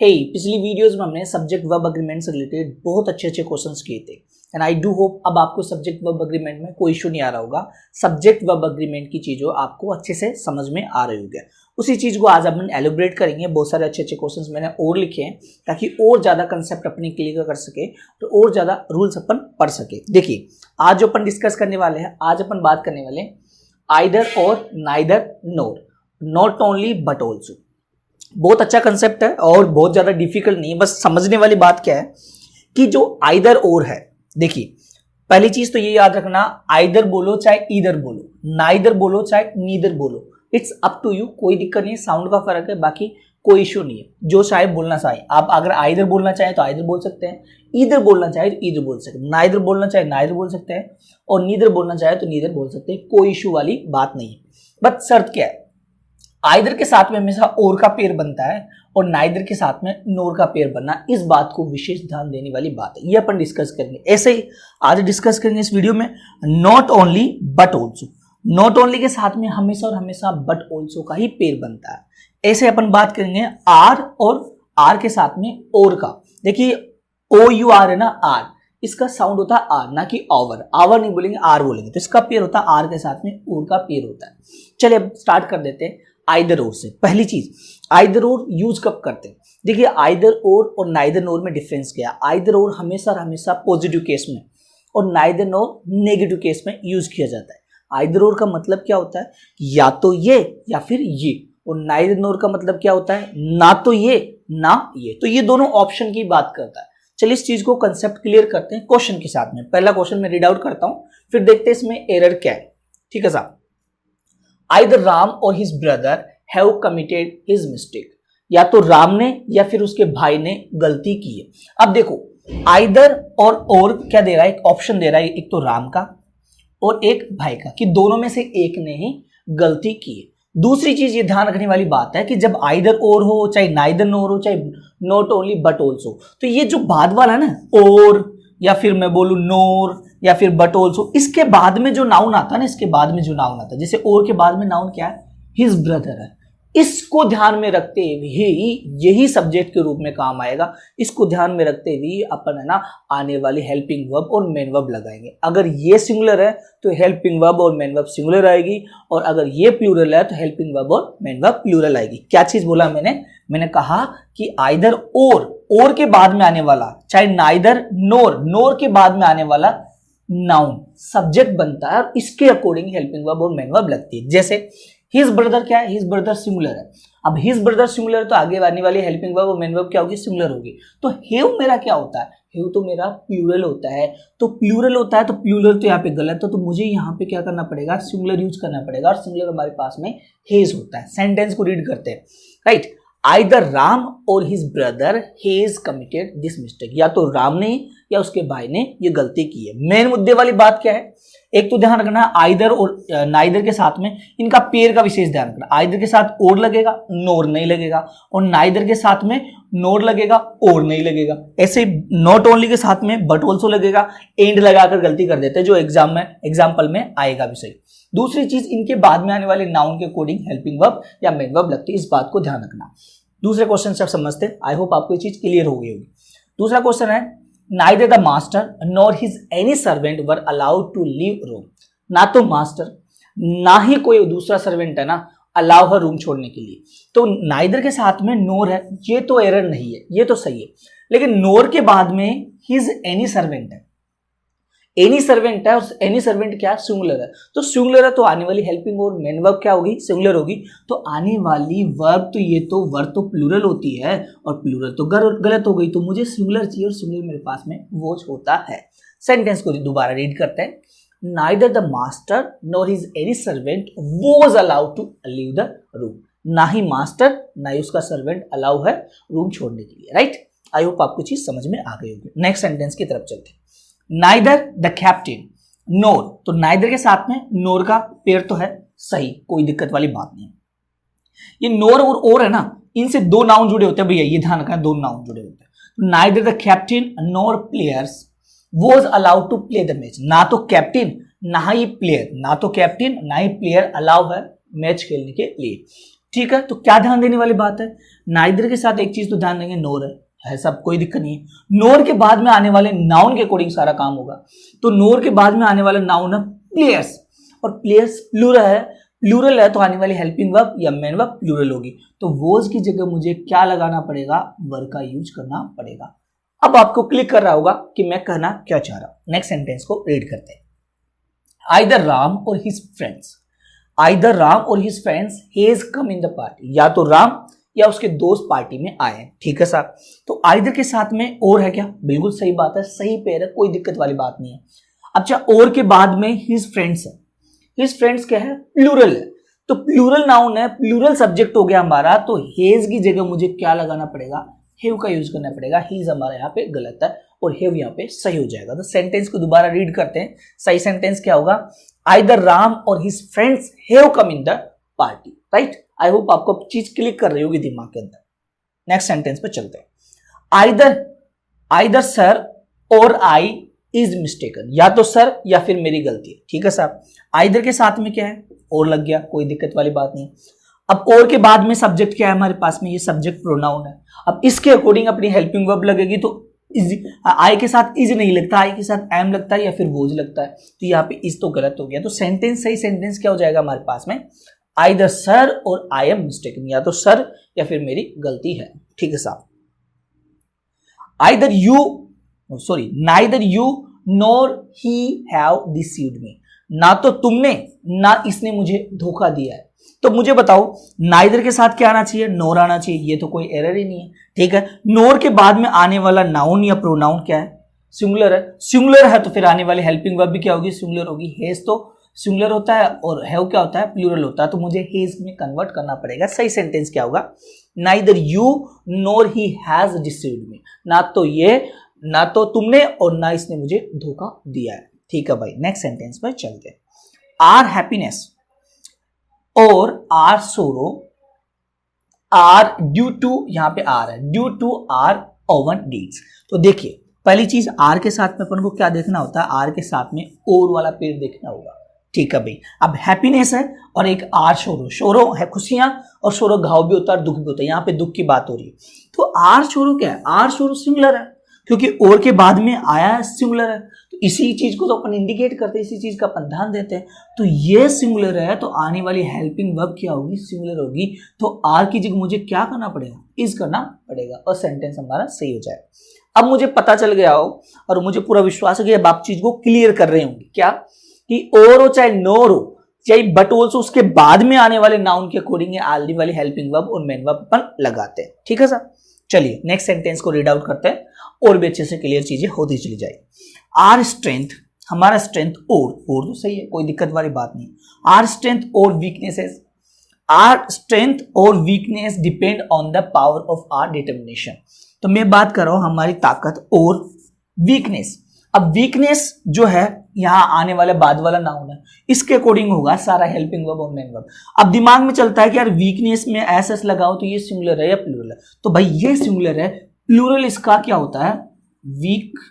पिछली वीडियोस में हमने सब्जेक्ट वर्ब अग्रीमेंट से रिलेटेड बहुत अच्छे क्वेश्चंस किए थे एंड आई डू होप अब आपको सब्जेक्ट वर्ब अग्रीमेंट में कोई इशू नहीं आ रहा होगा। सब्जेक्ट वर्ब अग्रीमेंट की चीज़ों आपको अच्छे से समझ में आ रही होगी। उसी चीज़ को आज हम एलिब्रेट करेंगे। बहुत सारे अच्छे क्वेश्चंस मैंने और लिखे हैं ताकि और ज़्यादा कंसेप्ट अपने क्लियर कर सके, तो और ज़्यादा रूल्स अपन पढ़ सके। देखिए आज जो अपन डिस्कस करने वाले हैं, आज अपन बात करने वाले हैं आइदर और neither NOR, not only but also. बहुत अच्छा कंसेप्ट है और बहुत ज्यादा डिफिकल्ट नहीं है। बस समझने वाली बात क्या है कि जो आइदर और है, देखिए पहली चीज तो ये याद रखना, आइदर बोलो चाहे ईदर बोलो, नाइदर बोलो चाहे नीदर बोलो, इट्स अप टू यू, कोई दिक्कत नहीं है। साउंड का फर्क है, बाकी कोई इशू नहीं है। जो चाहे बोलना चाहे, आप अगर आइदर बोलना चाहे तो आइदर बोल सकते हैं, ईदर बोलना चाहे तो ईदर बोल सकते हैं, नाइदर बोलना चाहे नाइदर बोल सकते हैं और नीदर बोलना चाहे तो नीदर बोल सकते हैं। कोई इशू वाली बात नहीं है। बट शर्त क्या है, आइदर के साथ में हमेशा और का पेयर बनता है और नाइदर के साथ में नोर का पेयर बनना, इस बात को विशेष ध्यान देने वाली बात है। ये अपन डिस्कस करेंगे। ऐसे ही आज डिस्कस करेंगे इस वीडियो में not only but also. Not only के साथ में हमेशा और हमेशा बट ऑल्सो का ही पेयर बनता है। ऐसे अपन बात करेंगे आर और आर के साथ में और का। देखिए ओ यू आर है ना, आर, इसका साउंड होता है आर, ना कि आवर। आवर नहीं बोलेंगे, आर बोलेंगे, तो इसका पेयर होता है आर के साथ में और का पेयर होता है। चलिए अब स्टार्ट कर देते हैं आइदर और से। पहली चीज, आइदर और यूज कब करते हैं? देखिए आइदर और नाइदर नोर में डिफरेंस क्या है। आइदर और हमेशा हमेशा पॉजिटिव केस में और नाइदर नोर नेगेटिव केस में यूज किया जाता है। आइदर और का मतलब क्या होता है, या तो ये या फिर ये, और नाइदर नोर का मतलब क्या होता है, ना तो ये ना ये। तो ये दोनों ऑप्शन की बात करता है। चलिए इस चीज को कंसेप्ट क्लियर करते हैं क्वेश्चन के साथ में। पहला क्वेश्चन मैं रीड आउट करता हूं, फिर देखते हैं इसमें एरर क्या है। ठीक है साहब, Either Ram or his brother have committed his mistake। या तो राम ने या फिर उसके भाई ने गलती की है। अब देखो आइदर और क्या दे रहा है, एक ऑप्शन दे रहा है, एक तो राम का और एक भाई का, कि दोनों में से एक ने ही गलती की है। दूसरी चीज ये ध्यान रखने वाली बात है कि जब आइदर और हो, चाहे नाइदर नोर हो, चाहे नॉट ओनली बट ऑल्सो, तो ये जो बाद वाला है ना, और या फिर मैं बोलूं नोर या फिर बट ऑल्सो, इसके बाद में जो नाउन आता है ना, इसके बाद में जो नाउन आता है, जैसे और के बाद में नाउन क्या है, हिज ब्रदर है, इसको ध्यान में रखते हुए यही सब्जेक्ट के रूप में काम आएगा। इसको ध्यान में रखते हुए अपन है ना आने वाली हेल्पिंग वर्ब और मेन वर्ब लगाएंगे। अगर ये सिंगुलर है तो हेल्पिंग वर्ब और मेन वर्ब सिंगुलर आएगी, और अगर ये प्लूरल है तो हेल्पिंग वर्ब और मेन वर्ब प्लूरल आएगी। क्या चीज बोला मैंने कहा कि आइदर और के बाद में आने वाला, चाहे नाइदर नोर के बाद में आने वाला नाउन सब्जेक्ट बनता है और इसके अकॉर्डिंग हेल्पिंग वर्ब और मेन वर्ब लगती है। जैसे हिज ब्रदर क्या है, हिज ब्रदर सिंगुलर है। अब हिज ब्रदर सिंगुलर तो आगे आने वाली हेल्पिंग वर्ब और मेन वर्ब क्या होगी, सिंगुलर होगी। तो हेव मेरा क्या होता है, हेव तो मेरा प्लूरल होता है। तो प्लूरल होता है तो प्लूरल तो यहाँ पे गलत है, तो मुझे यहाँ पे क्या करना पड़ेगा, सिंगुलर यूज करना पड़ेगा, और सिंगुलर हमारे पास में हेज होता है। सेंटेंस को रीड करते हैं, राइट। आइदर राम और his brother has committed this mistake, या तो राम ने या उसके भाई ने ये गलती की है। मेन मुद्दे वाली बात क्या है, एक तो ध्यान रखना आइदर और नाइदर के साथ में इनका पेयर का विशेष ध्यान रखना। आइदर के साथ और लगेगा, नोर नहीं लगेगा, और नाइदर के साथ में नोर लगेगा और नहीं लगेगा। ऐसे नॉट ओनली के साथ में बट ऑल्सो लगेगा, एंड लगाकर गलती कर देते हैं, जो एग्जाम्पल में आएगा भी सही। दूसरी चीज, इनके बाद में आने वाले नाउन के अकॉर्डिंग हेल्पिंग वर्ब या मेन वर्ब लगती है, इस बात को ध्यान रखना। दूसरे क्वेश्चन से आप समझते हैं, आई होप आपको ये चीज क्लियर हो गई होगी। दूसरा क्वेश्चन है neither the master nor his any servant were allowed to leave room. ना तो मास्टर ना ही कोई दूसरा सर्वेंट है ना अलाउ है रूम छोड़ने के लिए। तो नाइदर के साथ में नोर है, ये तो एरर नहीं है, ये तो सही है। लेकिन नोर के बाद में हिज एनी सर्वेंट है, एनी सर्वेंट है, और एनी सर्वेंट क्या है, सिंगुलर है। तो सिंगुलर है तो आने वाली हेल्पिंग और मेन वर्ब क्या होगी, सिंगुलर होगी। तो आने वाली वर्ब तो ये तो वर्ब तो प्लूरल होती है और प्लूरल तो गलत हो गई। तो मुझे सिंगुलर चाहिए और सिंगुलर मेरे पास में वॉच होता है। सेंटेंस को दोबारा रीड करते हैं। Neither the master nor his any servant was allowed to leave the room. ना ही मास्टर ना ही उसका सर्वेंट अलाउ है रूम छोड़ने के लिए, राइट। आई होप आपको चीज समझ में आ गई होगी। नेक्स्ट सेंटेंस की तरफ चलते हैं। नाइदर द कैप्टन नोर, तो नाइदर के साथ में नोर का पेयर तो है सही, कोई दिक्कत वाली बात नहीं है। ये नोर और है ना, इनसे दो नाउन जुड़े होते हैं भैया, ये ध्यान रखना, दो नाउन जुड़े होते हैं। Neither the captain nor players was allowed to play the match. ना तो कैप्टन ना ही प्लेयर, ना तो कैप्टन ना ही प्लेयर अलाउ है मैच खेलने के लिए। ठीक है, तो क्या ध्यान देने वाली बात है, नाइदर के साथ एक चीज तो ध्यान देंगे, नोर है सब, कोई दिक्कत नहीं है। नोर के बाद में आने वाले नाउन के अकॉर्डिंग सारा काम होगा। तो नोर के बाद में आने वाला नाउन है प्लेयर्स, और प्लेयर्स प्लूरल है तो आने वाली हेल्पिंग वर्ब या मेन वर्ब प्लूरल होगी। तो वॉज की जगह मुझे क्या लगाना पड़ेगा, वर का यूज करना पड़ेगा। अब आपको क्लिक कर रहा होगा कि मैं कहना क्या चाह रहा हूं। नेक्स्ट सेंटेंस को रीड करते हैं। आइदर राम और हिज फ्रेंड्स, आइदर राम और his friends has come in the party, या तो राम या उसके दोस्त पार्टी में आए हैं। ठीक है साहब, तो आइदर के साथ में और है क्या, बिल्कुल सही बात है, सही पेयर है, कोई दिक्कत वाली बात नहीं है। अच्छा, और के बाद में हिज फ्रेंड्स है, हिज फ्रेंड्स क्या है, प्लूरल है, तो प्लूरल नाउन है, प्लूरल सब्जेक्ट हो गया हमारा, तो हेज की जगह मुझे क्या लगाना पड़ेगा, हेव का यूज करना पड़ेगा। हीज हमारा यहाँ पे गलत है और हेव यहाँ पे सही हो जाएगा। तो सेंटेंस को दोबारा रीड करते हैं। सही सेंटेंस क्या होगा, आइदर राम और his friends have come in the party, right. I hope आपको चीज क्लिक कर रही होगी दिमाग के अंदर। नेक्स्ट सेंटेंस पे चलते हैं। आइदर सर और आई इज मिस्टेकन, या तो सर या फिर मेरी गलती है। ठीक है साहब, आइदर के साथ में क्या है, और लग गया, कोई दिक्कत वाली बात नहीं। अब और के बाद में सब्जेक्ट क्या है हमारे पास में, ये सब्जेक्ट प्रोनाउन है। अब इसके अकॉर्डिंग अपनी हेल्पिंग वर्ब लगेगी, तो आई के साथ इज नहीं लगता, आई के साथ एम लगता है या फिर वोज लगता है, तो यहाँ पे इज तो गलत हो गया। तो सेंटेंस, सही सेंटेंस क्या हो जाएगा हमारे पास में, आइदर सर और आई एम मिस्टेकन, या तो सर या फिर मेरी गलती है। ठीक है साहब, either you neither you nor he have deceived me, ना तो तुमने ना इसने मुझे धोखा दिया है। तो मुझे बताओ, नाइदर के साथ क्या आना चाहिए, नोर आना चाहिए, ये तो कोई एरर ही नहीं है। ठीक है, नोर के बाद में आने वाला नाउन या प्रोनाउन क्या है, सिंगुलर है। सिंगुलर है तो फिर आने वाली हेल्पिंग वर्ब भी क्या होगी, सिंगुलर होगी। हेज तो सिंगुलर होता है और हैव क्या होता है, प्लूरल होता है, तो मुझे हेज में कन्वर्ट करना पड़ेगा। सही सेंटेंस क्या होगा, neither you NOR he has deceived me, ना तो तुमने और ना इसने मुझे धोखा दिया है। ठीक है भाई, नेक्स्ट सेंटेंस पर चलते हैं। आर हैप्पीनेस और our sorrow are due to, यहां पे आर है, due to our own deeds. तो देखिए, पहली चीज आर के साथ में अपन को क्या देखना होता है, आर के साथ में और वाला पेड़ देखना होगा। ठीक है भाई, अब हैप्पीनेस है और एक आर शोरो, शोरो है खुशियां और शोरो घाव भी होता है, दुख भी होता है, यहाँ पे दुख की बात हो रही है। तो आर शोरो क्या है, आर शोरो सिंगुलर है, क्योंकि और के बाद में आया है, सिंगुलर है, तो इसी चीज को तो अपन इंडिकेट करते हैं, इसी चीज का अपन ध्यान देते हैं। तो ये सिंगुलर है, तो आने वाली हेल्पिंग वर्ब क्या होगी, सिंगुलर होगी। तो आर की जगह मुझे क्या करना पड़ेगा, इज करना पड़ेगा, और सेंटेंस हमारा सही हो जाएगा। अब मुझे पता चल गया हो और मुझे पूरा विश्वास है कि अब आप चीज को क्लियर कर रहे होंगे, क्या कि और हो चाहे नोर हो चाहे बट ऑल्सो, उसके बाद में आने वाले नाउन के अकॉर्डिंग आगे वाली हेल्पिंग वर्ब और मेन वर्ब अपन लगाते हैं। ठीक है सर, चलिए नेक्स्ट सेंटेंस को रीड आउट करते हैं और भी अच्छे से क्लियर चीजें होती चली जाएगी। आर स्ट्रेंथ, हमारा स्ट्रेंथ और तो सही है, कोई दिक्कत वाली बात नहीं। आर स्ट्रेंथ और वीकनेसेस, आर स्ट्रेंथ और weakness depend on the power of our determination. तो मैं बात कर रहा हूं हमारी ताकत और वीकनेस। अब वीकनेस जो है यहां आने वाले बाद वाला नाउन है, इसके अकॉर्डिंग होगा सारा हेल्पिंग वर्ब और मेन वर्ब। अब दिमाग में चलता है कि यार वीकनेस में एस एस लगाओ तो ये सिंगुलर है या प्लूरल है, तो भाई ये सिंगुलर है, प्लूरल इसका क्या होता है, वीकनेसेस,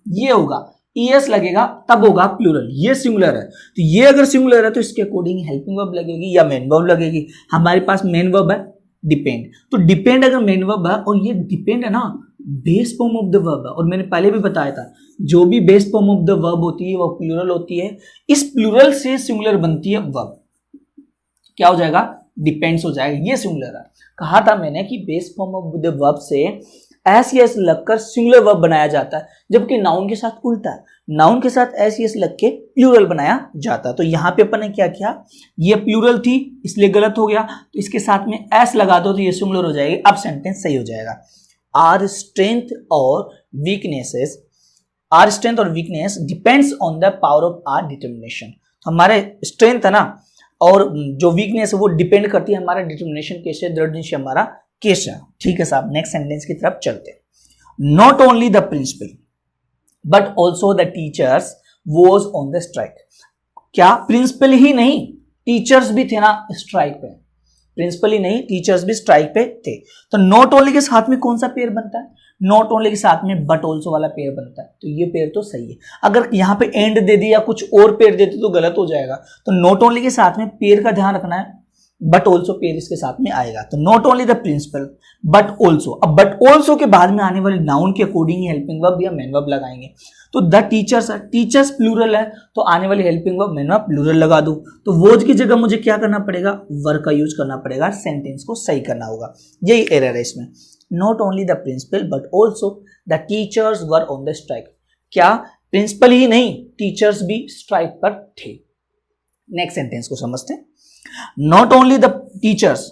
ये होगा, ईएस लगेगा तब होगा प्लूरल, ये सिंगुलर है। तो ये अगर सिंगुलर है तो इसके अकॉर्डिंग हेल्पिंग वर्ब लगेगी या मेन वर्ब लगेगी। हमारे पास मेन वर्ब है डिपेंड, तो डिपेंड अगर मेन वर्ब है और ये डिपेंड है ना base form of the verb है, और मैंने पहले भी बताया था जो भी base form of the verb होती है वो प्लूरल होती है। इस प्लूरल से सिंगुलर बनती है वर्ब, क्या हो जाएगा, डिपेंड्स हो जाएगा, ये सिंगुलर है। कहा था मैंने कि base form of the verb से एस एस लगकर सिंगुलर वर्ब बनाया जाता है, जबकि नाउन के साथ उल्टा है, नाउन के साथ एस एस लग के प्लूरल बनाया जाता है। तो यहाँ पे अपन ने क्या किया, ये प्लूरल थी इसलिए गलत हो गया, तो इसके साथ में एस लगा दो तो ये सिंगुलर हो जाएगी। अब सेंटेंस सही हो जाएगा। आर स्ट्रेंथ और वीकनेसेस, आर स्ट्रेंथ और weakness depends on the power of our determination. हमारे स्ट्रेंथ है ना और जो वीकनेस है वो डिपेंड करती है हमारा डिटर्मिनेशन कैसे, दृढ़ निश्चय हमारा कैसा। ठीक है साहब, नेक्स्ट सेंटेंस की तरफ चलते हैं। Not only the principal but also the teachers was on the strike. क्या प्रिंसिपल ही नहीं, टीचर्स भी थे ना स्ट्राइक पे, प्रिंसिपल ही नहीं टीचर्स भी स्ट्राइक पे थे। तो नॉट ओनली के साथ में कौन सा पेयर बनता है, नॉट ओनली के साथ में बट ऑल्सो वाला पेयर बनता है, तो ये पेयर तो सही है। अगर यहाँ पे एंड दे दिया कुछ और पेयर देते तो गलत हो जाएगा। तो नॉट ओनली के साथ में पेयर का ध्यान रखना है, बट ऑल्सो पेयर इसके साथ में आएगा। तो not only the principal but also, अब बट ऑल्सो के बाद में आने वाले नाउन के अकॉर्डिंग हेल्पिंग वर्ब या मेन वर्ब लगाएंगे। तो द टीचर्स है, टीचर्स प्लूरल है तो आने वाली helping verb main verb plural लगा दूं। तो वोज की जगह मुझे क्या करना पड़ेगा, वर का यूज करना पड़ेगा, सेंटेंस को सही करना होगा। यही एरर है इसमें। Not only the principal but also the teachers were on the strike. क्या प्रिंसिपल ही नहीं, टीचर्स भी स्ट्राइक पर थे। नेक्स्ट सेंटेंस को समझते हैं। नॉट ओनली द टीचर्स,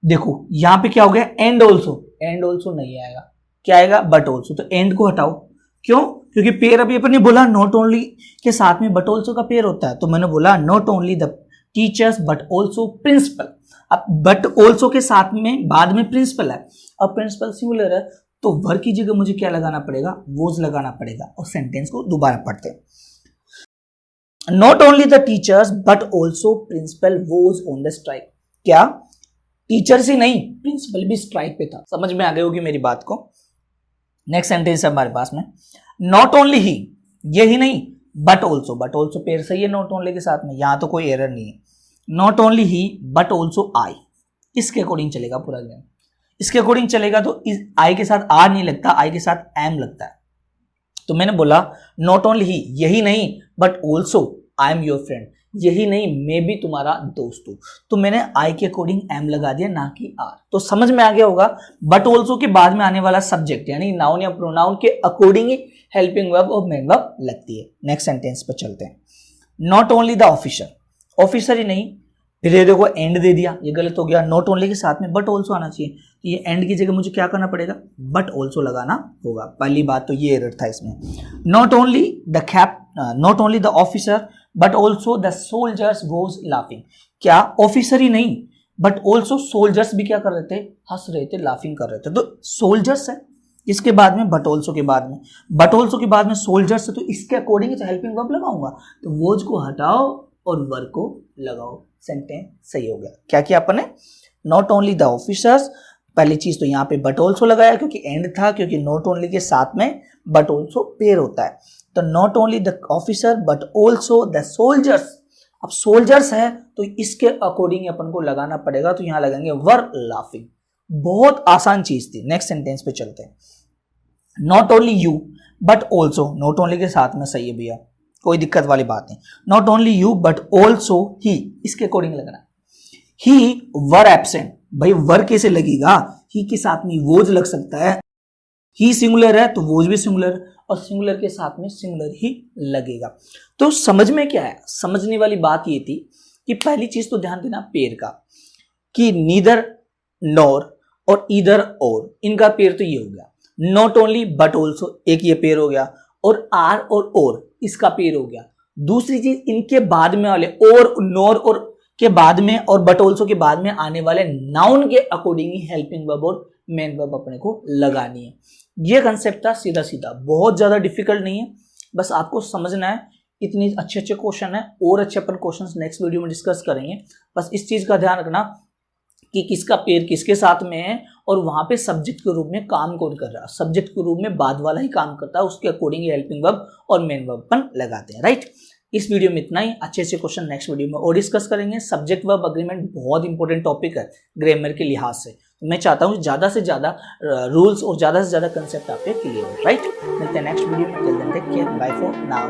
देखो यहां पे क्या हो गया, एंड ऑल्सो, एंड ऑल्सो नहीं आएगा, क्या आएगा, बट ऑल्सो। तो एंड को हटाओ, क्यों, क्योंकि पेयर अभी अपन ने बोला नॉट ओनली के साथ में बट ऑल्सो का पेयर होता है। तो मैंने बोला not only the teachers but also principal. अब बट ऑल्सो के साथ में बाद में प्रिंसिपल है, अब प्रिंसिपल सिंगुलर है तो वर की जगह मुझे क्या लगाना पड़ेगा, वोज लगाना पड़ेगा। और सेंटेंस को दोबारा पढ़ते हैं। Not only the teachers but also principal was on the strike. क्या टीचर्स ही नहीं, प्रिंसिपल भी स्ट्राइक पे था। समझ में आ गई होगी मेरी बात को। नेक्स्ट सेंटेंस है हमारे पास में, नॉट ओनली ही, यही नहीं, but also, but also pair सही है नॉट ओनली के साथ में, यहां तो कोई एरर नहीं है। Not only he but also I, इसके अकॉर्डिंग चलेगा पूरा गेम। इसके अकॉर्डिंग चलेगा तो आई के साथ आर नहीं लगता, आई के साथ एम लगता है। तो मैंने बोला नॉट ओनली ही, यही नहीं, but also I am your friend, यही नहीं मैं भी तुम्हारा दोस्त हूं। तो मैंने आई के अकॉर्डिंग एम लगा दिया, ना कि आर। तो समझ में आ गया होगा, बट ऑल्सो के बाद में आने वाला सब्जेक्ट यानी नाउन या प्रोनाउन के अकॉर्डिंग ही हेल्पिंग वर्ब और मेन वर्ब लगती है। नेक्स्ट सेंटेंस पर चलते हैं। Not only the officer, officer ही नहीं, फिर ये देखो एंड दे दिया, ये गलत हो गया। नॉट ओनली के साथ में बट ऑल्सो आना चाहिए, ये एंड की जगह मुझे क्या करना पड़ेगा, बट ऑल्सो लगाना होगा। पहली बात तो ये एरर था इसमें। Not only the not only the officer but also the soldiers was laughing. क्या ऑफिसर ही नहीं बट ऑल्सो सोल्जर्स भी क्या कर रहे थे, हंस रहे थे, लाफिंग कर रहे थे। तो सोल्जर्स है, इसके बाद में बट ऑल्सो के बाद में, बट ऑल्सो के बाद में सोल्जर्स है, तो इसके अकॉर्डिंग तो हेल्पिंग वर्ब लगाऊंगा। तो वॉज को हटाओ और वर्ब को लगाओ, सेंटेंस सही हो गया। क्या किया अपन ने, नॉट ओनली द ऑफिसर्स, पहली चीज तो यहाँ पे बट ऑल्सो लगाया क्योंकि एंड था, क्योंकि नॉट ओनली के साथ में बट ऑल्सो पेयर होता है। तो not only the officer but also the soldiers. अब सोल्जर्स है तो इसके अकॉर्डिंग अपन को लगाना पड़ेगा, तो यहां लगेंगे वर लाफिंग। बहुत आसान चीज थी। नेक्स्ट सेंटेंस पे चलते हैं। Not only you but also, not only के साथ में सही है भैया, कोई दिक्कत वाली बात नहीं। Not only you but also he, इसके अकॉर्डिंग लगना। ही वर एब्सेंट, भाई वर कैसे लगेगा, ही के साथ में वोज लग सकता है, ही सिंगुलर है तो वोज भी सिंगुलर, और सिंगुलर के साथ में सिंगुलर ही लगेगा। तो समझ में क्या है, समझने वाली बात ये थी कि पहली चीज तो ध्यान देना पेयर का, कि नीदर नॉर और ईदर और, इनका पेयर तो ये हो गया। नॉट ओनली बट ऑल्सो एक ये पेयर हो गया, और आर और इसका पेयर हो गया। दूसरी चीज इनके बाद में वाले और नॉर और के बाद में और बट ऑल्सो के बाद में आने वाले नाउन के अकॉर्डिंग ही हेल्पिंग वर्ब और मेन वर्ब अपने को लगानी है। ये कंसेप्ट था सीधा सीधा, बहुत ज्यादा डिफिकल्ट नहीं है, बस आपको समझना है। इतनी अच्छे अच्छे क्वेश्चन है, और अच्छे अपन क्वेश्चन नेक्स्ट वीडियो में डिस्कस करेंगे। बस इस चीज का ध्यान रखना कि किसका पेयर किसके साथ में है, और वहां पे सब्जेक्ट के रूप में काम कौन कर रहा है। सब्जेक्ट के रूप में बाद वाला ही काम करता है, उसके अकॉर्डिंग हेल्पिंग वर्ब और मेन वर्ब अपन लगाते हैं, राइट। इस वीडियो में इतना ही। अच्छे अच्छे क्वेश्चन नेक्स्ट वीडियो में और डिस्कस करेंगे। सब्जेक्ट वर्ब अग्रीमेंट बहुत इंपॉर्टेंट टॉपिक है ग्रामर के लिहाज से, तो मैं चाहता हूँ ज्यादा से ज्यादा रूल्स और ज्यादा से ज्यादा कंसेप्ट आपके क्लियर हो, राइट। मिलते हैं नेक्स्ट वीडियो में, till then take care, bye for now.